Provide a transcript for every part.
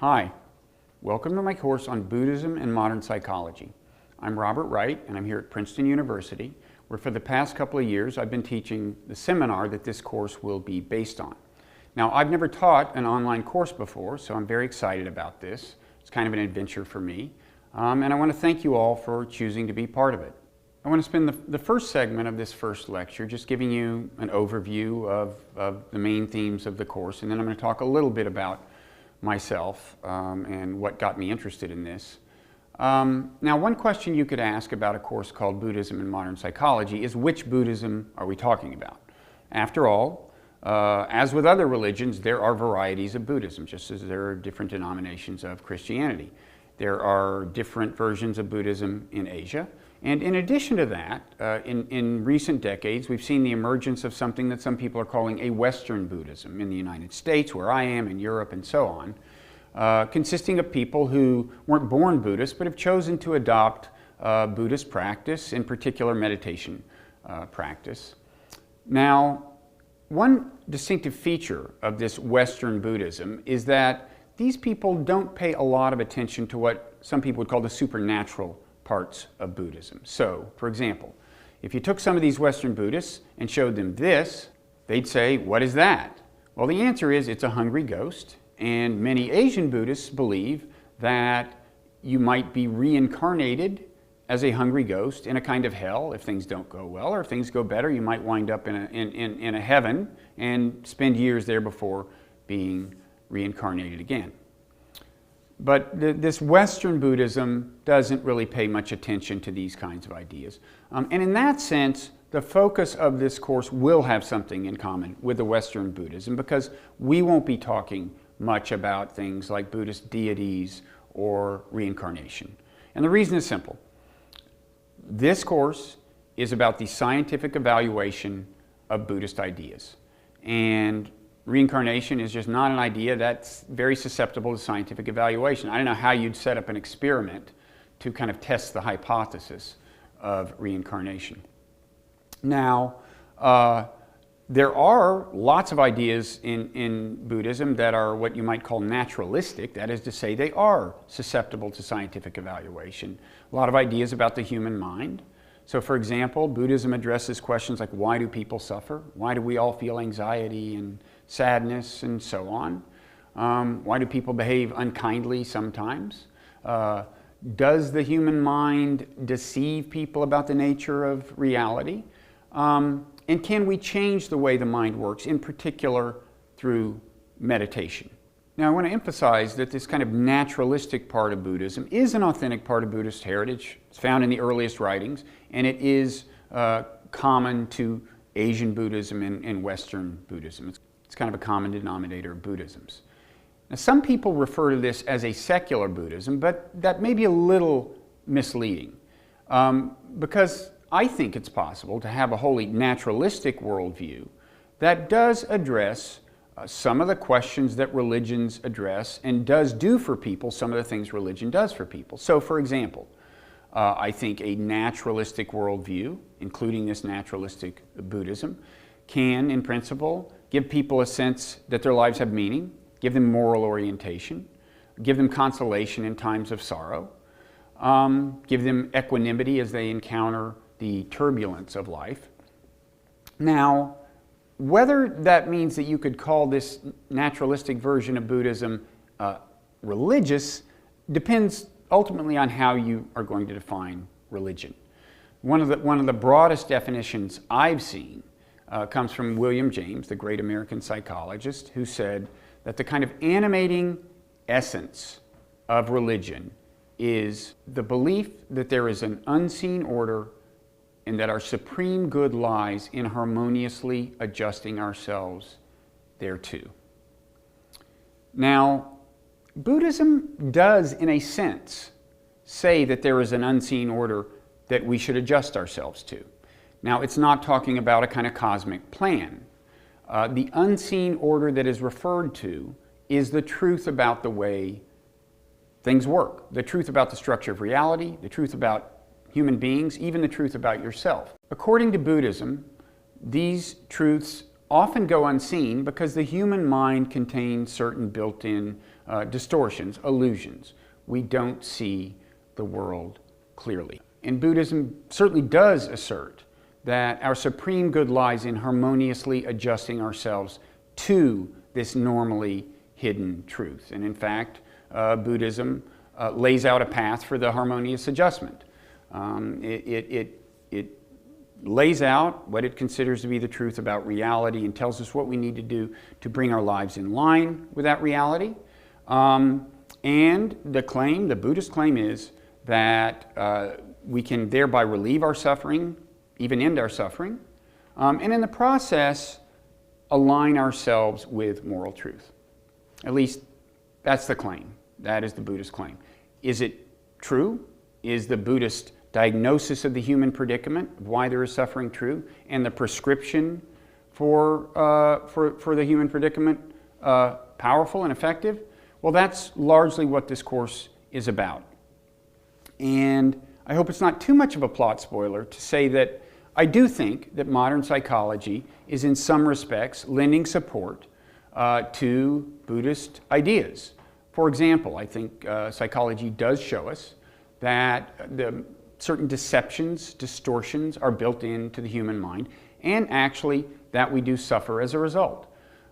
Hi, welcome to my course on Buddhism and modern psychology. I'm Robert Wright and I'm here at Princeton University, where for the past couple of years I've been teaching the seminar that this course will be based on. Now, I've never taught an online course before, so I'm very excited about this. It's kind of an adventure for me, and I want to thank you all for choosing to be part of it. I want to spend the first segment of this first lecture just giving you an overview of the main themes of the course, and then I'm going to talk a little bit about myself and what got me interested in this. Now, one question you could ask about a course called Buddhism and Modern Psychology is, which Buddhism are we talking about? After all, as with other religions, there are varieties of Buddhism, just as there are different denominations of Christianity. There are different versions of Buddhism in Asia. And in addition to that, in recent decades, we've seen the emergence of something that some people are calling a Western Buddhism in the United States, where I am, in Europe, and so on, consisting of people who weren't born Buddhists, but have chosen to adopt Buddhist practice, in particular meditation practice. Now, one distinctive feature of this Western Buddhism is that these people don't pay a lot of attention to what some people would call the supernatural parts of Buddhism. So, for example, if you took some of these Western Buddhists and showed them this, they'd say, "What is that?" Well, the answer is it's a hungry ghost, and many Asian Buddhists believe that you might be reincarnated as a hungry ghost in a kind of hell if things don't go well, or if things go better, you might wind up in a heaven and spend years there before being reincarnated again. But this Western Buddhism doesn't really pay much attention to these kinds of ideas. And in that sense, the focus of this course will have something in common with the Western Buddhism, because we won't be talking much about things like Buddhist deities or reincarnation. And the reason is simple. This course is about the scientific evaluation of Buddhist ideas. And reincarnation is just not an idea that's very susceptible to scientific evaluation. I don't know how you'd set up an experiment to kind of test the hypothesis of reincarnation. Now, there are lots of ideas in Buddhism that are what you might call naturalistic. That is to say, they are susceptible to scientific evaluation. A lot of ideas about the human mind. So, for example, Buddhism addresses questions like, why do people suffer? Why do we all feel anxiety and sadness and so on? Why do people behave unkindly sometimes? Does the human mind deceive people about the nature of reality? And can we change the way the mind works, in particular through meditation? Now, I want to emphasize that this kind of naturalistic part of Buddhism is an authentic part of Buddhist heritage. It's found in the earliest writings, and it is common to Asian Buddhism and Western Buddhism. It's kind of a common denominator of Buddhisms. Now, some people refer to this as a secular Buddhism, but that may be a little misleading, because I think it's possible to have a wholly naturalistic worldview that does address some of the questions that religions address, and does do for people some of the things religion does for people. So, for example, I think a naturalistic worldview, including this naturalistic Buddhism, can, in principle, give people a sense that their lives have meaning, give them moral orientation, give them consolation in times of sorrow, give them equanimity as they encounter the turbulence of life. Now, whether that means that you could call this naturalistic version of Buddhism religious depends ultimately on how you are going to define religion. One of the broadest definitions I've seen comes from William James, the great American psychologist, who said that the kind of animating essence of religion is the belief that there is an unseen order and that our supreme good lies in harmoniously adjusting ourselves thereto. Now, Buddhism does, in a sense, say that there is an unseen order that we should adjust ourselves to. Now, it's not talking about a kind of cosmic plan. The unseen order that is referred to is the truth about the way things work, the truth about the structure of reality, the truth about human beings, even the truth about yourself. According to Buddhism, these truths often go unseen because the human mind contains certain built-in distortions, illusions. We don't see the world clearly. And Buddhism certainly does assert that our supreme good lies in harmoniously adjusting ourselves to this normally hidden truth. And in fact, Buddhism lays out a path for the harmonious adjustment. It lays out what it considers to be the truth about reality and tells us what we need to do to bring our lives in line with that reality. And the Buddhist claim is that we can thereby relieve our suffering, even end our suffering, and in the process align ourselves with moral truth. At least that's the claim. That is the Buddhist claim. Is it true? Is the Buddhist diagnosis of the human predicament, why there is suffering, true? And the prescription for the human predicament powerful and effective? Well, that's largely what this course is about. And I hope it's not too much of a plot spoiler to say that I do think that modern psychology is in some respects lending support to Buddhist ideas. For example, I think psychology does show us that certain deceptions, distortions are built into the human mind, and actually that we do suffer as a result.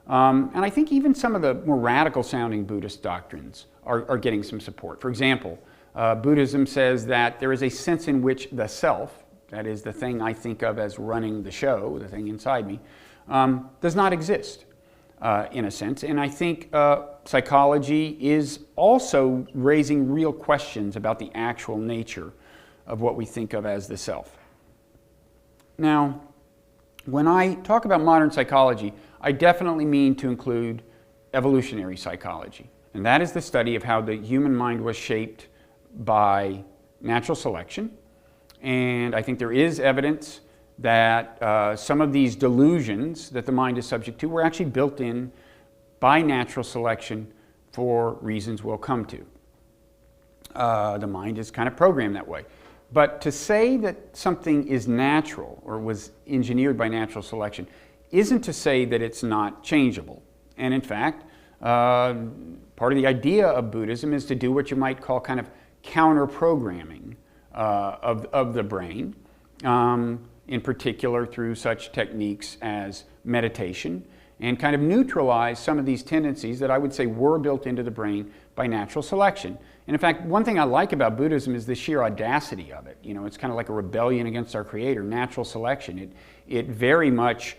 And I think even some of the more radical sounding Buddhist doctrines are getting some support. For example, Buddhism says that there is a sense in which the self, that is the thing I think of as running the show, the thing inside me, does not exist in a sense. And I think psychology is also raising real questions about the actual nature of what we think of as the self. Now, when I talk about modern psychology, I definitely mean to include evolutionary psychology. And that is the study of how the human mind was shaped by natural selection. And I think there is evidence that some of these delusions that the mind is subject to were actually built in by natural selection for reasons we'll come to. The mind is kind of programmed that way. But to say that something is natural or was engineered by natural selection isn't to say that it's not changeable. And in fact, part of the idea of Buddhism is to do what you might call kind of counter-programming of the brain, in particular through such techniques as meditation, and kind of neutralize some of these tendencies that I would say were built into the brain by natural selection. And in fact, one thing I like about Buddhism is the sheer audacity of it. You know, it's kind of like a rebellion against our Creator, natural selection. It very much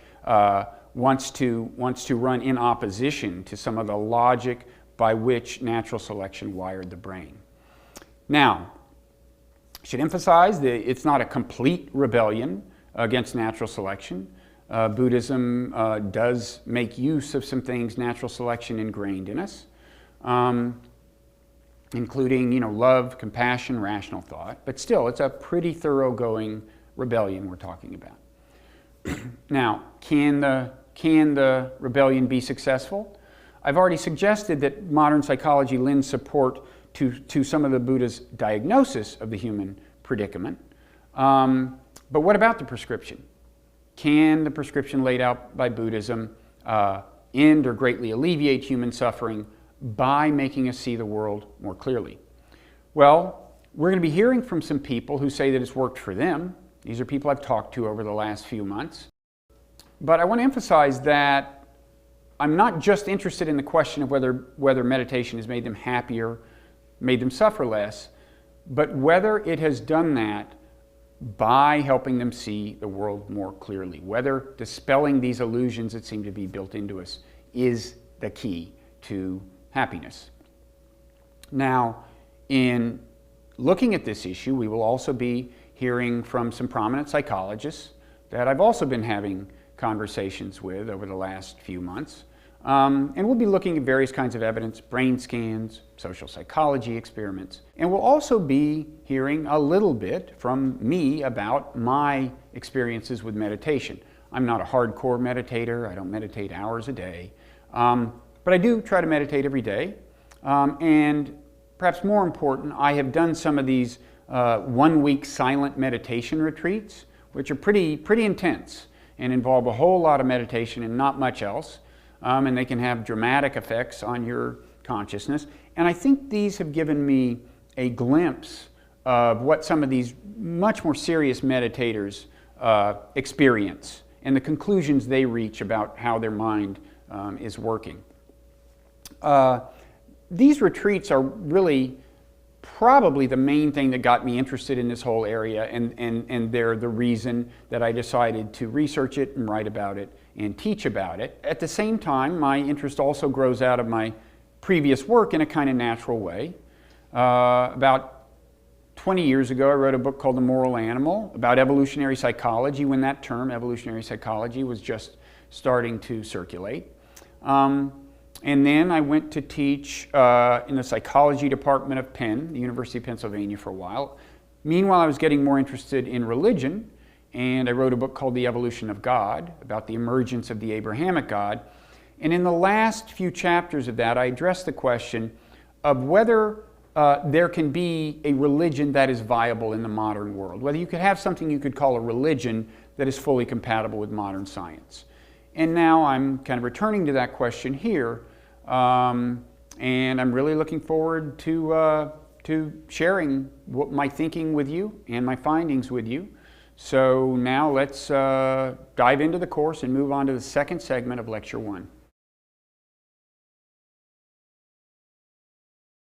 wants to run in opposition to some of the logic by which natural selection wired the brain. Now, I should emphasize that it's not a complete rebellion against natural selection. Buddhism does make use of some things natural selection ingrained in us, including, love, compassion, rational thought. But still, it's a pretty thoroughgoing rebellion we're talking about. Now, can the rebellion be successful? I've already suggested that modern psychology lends support to some of the Buddha's diagnosis of the human predicament. But what about the prescription? Can the prescription laid out by Buddhism end or greatly alleviate human suffering by making us see the world more clearly? Well, we're going to be hearing from some people who say that it's worked for them. These are people I've talked to over the last few months. But I want to emphasize that I'm not just interested in the question of whether meditation has made them happier, made them suffer less, but whether it has done that by helping them see the world more clearly, whether dispelling these illusions that seem to be built into us is the key to happiness. Now, in looking at this issue, we will also be hearing from some prominent psychologists that I've also been having conversations with over the last few months. And we'll be looking at various kinds of evidence, brain scans, social psychology experiments. And we'll also be hearing a little bit from me about my experiences with meditation. I'm not a hardcore meditator. I don't meditate hours a day. But I do try to meditate every day. And perhaps more important, I have done some of these 1-week silent meditation retreats, which are pretty intense and involve a whole lot of meditation and not much else. And they can have dramatic effects on your consciousness. And I think these have given me a glimpse of what some of these much more serious meditators experience and the conclusions they reach about how their mind is working. These retreats are really probably the main thing that got me interested in this whole area, and they're the reason that I decided to research it and write about it and teach about it. At the same time, my interest also grows out of my previous work in a kind of natural way. About 20 years ago, I wrote a book called The Moral Animal about evolutionary psychology, when that term, evolutionary psychology, was just starting to circulate. And then I went to teach in the psychology department of Penn, the University of Pennsylvania, for a while. Meanwhile, I was getting more interested in religion, and I wrote a book called The Evolution of God, about the emergence of the Abrahamic God. And in the last few chapters of that, I addressed the question of whether there can be a religion that is viable in the modern world, whether you could have something you could call a religion that is fully compatible with modern science. And now I'm kind of returning to that question here, and I'm really looking forward to sharing my thinking with you and my findings with you. So now let's dive into the course and move on to the second segment of Lecture 1.